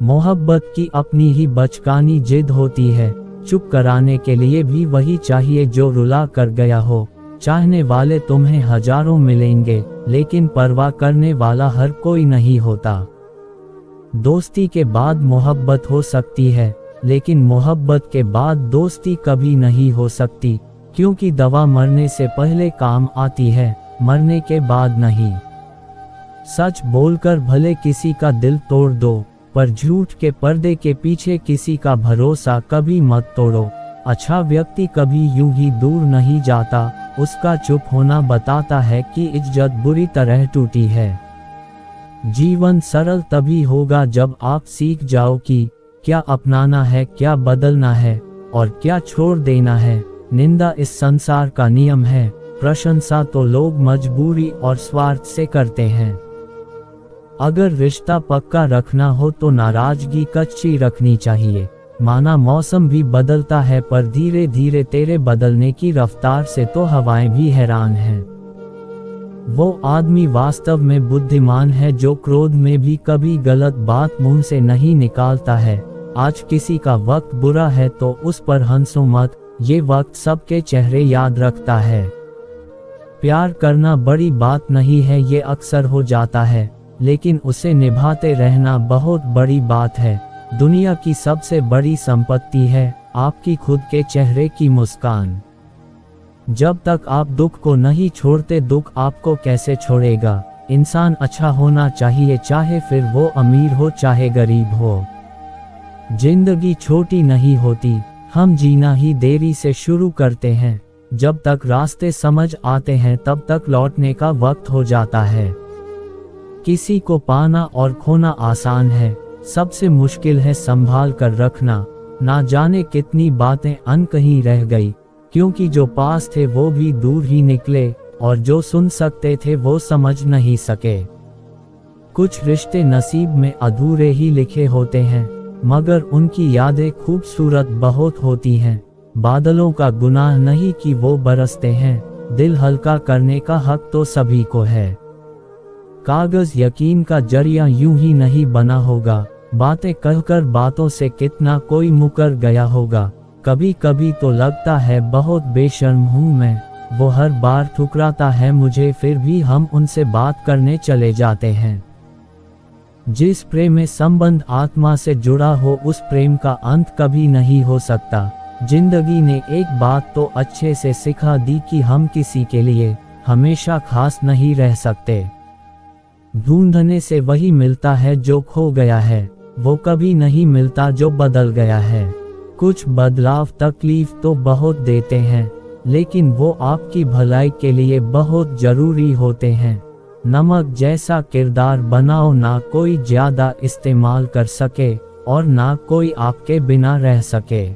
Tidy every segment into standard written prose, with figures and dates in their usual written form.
मोहब्बत की अपनी ही बचकानी जिद होती है, चुप कराने के लिए भी वही चाहिए जो रुला कर गया हो। चाहने वाले तुम्हें हजारों मिलेंगे, लेकिन परवाह करने वाला हर कोई नहीं होता। दोस्ती के बाद मोहब्बत हो सकती है, लेकिन मोहब्बत के बाद दोस्ती कभी नहीं हो सकती, क्योंकि दवा मरने से पहले काम आती है, मरने के बाद नहीं। सच बोलकर भले किसी का दिल तोड़ दो, पर झूठ के पर्दे के पीछे किसी का भरोसा कभी मत तोड़ो। अच्छा व्यक्ति कभी यूं ही दूर नहीं जाता, उसका चुप होना बताता है कि इज्जत बुरी तरह टूटी है। जीवन सरल तभी होगा जब आप सीख जाओ कि क्या अपनाना है, क्या बदलना है और क्या छोड़ देना है। निंदा इस संसार का नियम है, प्रशंसा तो लोग मजबूरी और स्वार्थ से करते हैं। अगर रिश्ता पक्का रखना हो तो नाराजगी कच्ची रखनी चाहिए। माना मौसम भी बदलता है, पर धीरे धीरे तेरे बदलने की रफ्तार से तो हवाएं भी हैरान हैं। वो आदमी वास्तव में बुद्धिमान है जो क्रोध में भी कभी गलत बात मुंह से नहीं निकालता है। आज किसी का वक्त बुरा है तो उस पर हंसो मत, ये वक्त सबके चेहरे याद रखता है। प्यार करना बड़ी बात नहीं है, ये अक्सर हो जाता है, लेकिन उसे निभाते रहना बहुत बड़ी बात है। दुनिया की सबसे बड़ी संपत्ति है आपकी खुद के चेहरे की मुस्कान। जब तक आप दुख को नहीं छोड़ते, दुख आपको कैसे छोड़ेगा। इंसान अच्छा होना चाहिए, चाहे फिर वो अमीर हो चाहे गरीब हो। जिंदगी छोटी नहीं होती, हम जीना ही देरी से शुरू करते हैं। जब तक रास्ते समझ आते हैं तब तक लौटने का वक्त हो जाता है। किसी को पाना और खोना आसान है, सबसे मुश्किल है संभाल कर रखना। ना जाने कितनी बातें अनकही रह गई, क्योंकि जो पास थे वो भी दूर ही निकले और जो सुन सकते थे वो समझ नहीं सके। कुछ रिश्ते नसीब में अधूरे ही लिखे होते हैं, मगर उनकी यादें खूबसूरत बहुत होती हैं। बादलों का गुनाह नहीं कि वो बरसते हैं, दिल हल्का करने का हक तो सभी को है। कागज यकीन का जरिया यूं ही नहीं बना होगा, बातें कहकर बातों से कितना कोई मुकर गया होगा। कभी कभी तो लगता है बहुत बेशर्म हूँ मैं, वो हर बार ठुकराता है मुझे, फिर भी हम उनसे बात करने चले जाते हैं। जिस प्रेम में संबंध आत्मा से जुड़ा हो उस प्रेम का अंत कभी नहीं हो सकता। जिंदगी ने एक बात तो अच्छे से सिखा दी कि हम किसी के लिए हमेशा खास नहीं रह सकते। ढूंढने से वही मिलता है जो खो गया है, वो कभी नहीं मिलता जो बदल गया है। कुछ बदलाव तकलीफ तो बहुत देते हैं, लेकिन वो आपकी भलाई के लिए बहुत जरूरी होते हैं। नमक जैसा किरदार बनाओ, ना कोई ज्यादा इस्तेमाल कर सके और ना कोई आपके बिना रह सके।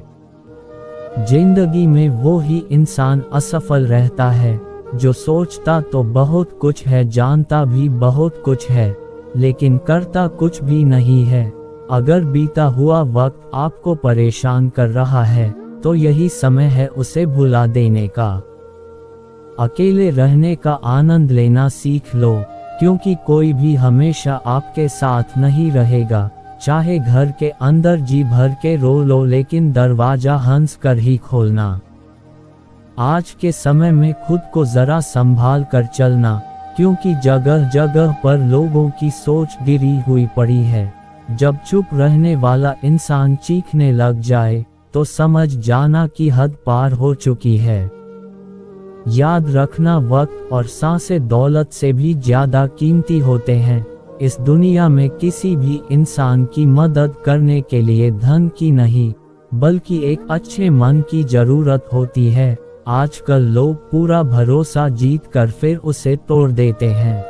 जिंदगी में वो ही इंसान असफल रहता है जो सोचता तो बहुत कुछ है, जानता भी बहुत कुछ है, लेकिन करता कुछ भी नहीं है। अगर बीता हुआ वक्त आपको परेशान कर रहा है तो यही समय है उसे भुला देने का। अकेले रहने का आनंद लेना सीख लो, क्योंकि कोई भी हमेशा आपके साथ नहीं रहेगा। चाहे घर के अंदर जी भर के रो लो, लेकिन दरवाजा हंस कर ही खोलना। आज के समय में खुद को जरा संभाल कर चलना, क्योंकि जगह जगह पर लोगों की सोच गिरी हुई पड़ी है। जब चुप रहने वाला इंसान चीखने लग जाए तो समझ जाना कि हद पार हो चुकी है। याद रखना, वक्त और सांसें दौलत से भी ज्यादा कीमती होते हैं। इस दुनिया में किसी भी इंसान की मदद करने के लिए धन की नहीं, बल्कि एक अच्छे मन की जरूरत होती है। आजकल लोग पूरा भरोसा जीत कर फिर उसे तोड़ देते हैं।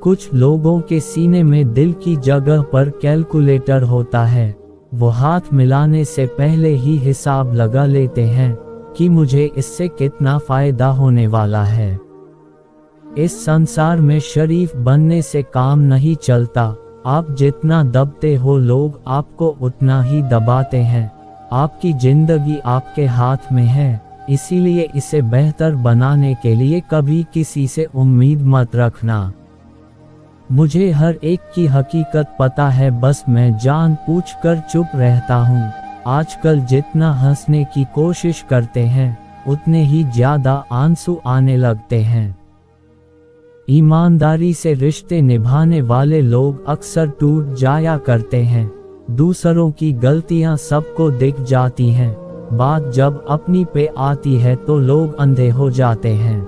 कुछ लोगों के सीने में दिल की जगह पर कैलकुलेटर होता है, वो हाथ मिलाने से पहले ही हिसाब लगा लेते हैं कि मुझे इससे कितना फायदा होने वाला है। इस संसार में शरीफ बनने से काम नहीं चलता, आप जितना दबते हो लोग आपको उतना ही दबाते हैं। आपकी जिंदगी आपके हाथ में है, इसीलिए इसे बेहतर बनाने के लिए कभी किसी से उम्मीद मत रखना। मुझे हर एक की हकीकत पता है, बस मैं जान पूछ कर चुप रहता हूँ। आजकल जितना हंसने की कोशिश करते हैं उतने ही ज्यादा आंसू आने लगते हैं। ईमानदारी से रिश्ते निभाने वाले लोग अक्सर टूट जाया करते हैं। दूसरों की गलतियां सबको दिख जाती हैं, बात जब अपनी पे आती है तो लोग अंधे हो जाते हैं।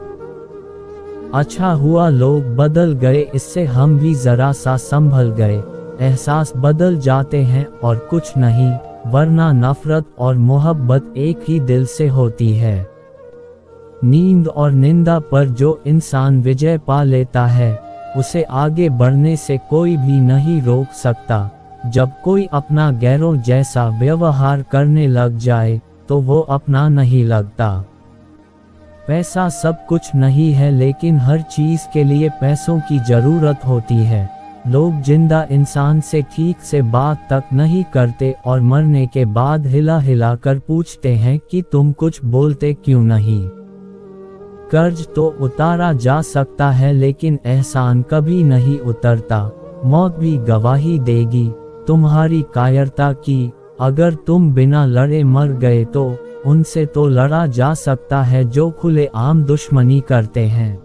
अच्छा हुआ लोग बदल गए, इससे हम भी जरा सा संभल गए। एहसास बदल जाते हैं और कुछ नहीं, वरना नफरत और मोहब्बत एक ही दिल से होती है। नींद और निंदा पर जो इंसान विजय पा लेता है उसे आगे बढ़ने से कोई भी नहीं रोक सकता। जब कोई अपना गैरों जैसा व्यवहार करने लग जाए तो वो अपना नहीं लगता। पैसा सब कुछ नहीं है, लेकिन हर चीज के लिए पैसों की जरूरत होती है। लोग जिंदा इंसान से ठीक से बात तक नहीं करते और मरने के बाद हिला हिला कर पूछते हैं कि तुम कुछ बोलते क्यों नहीं। कर्ज तो उतारा जा सकता है, लेकिन एहसान कभी नहीं उतरता। मौत भी गवाही देगी तुम्हारी कायरता की। अगर तुम बिना लड़े मर गए तो उनसे तो लड़ा जा सकता है जो खुले आम दुश्मनी करते हैं।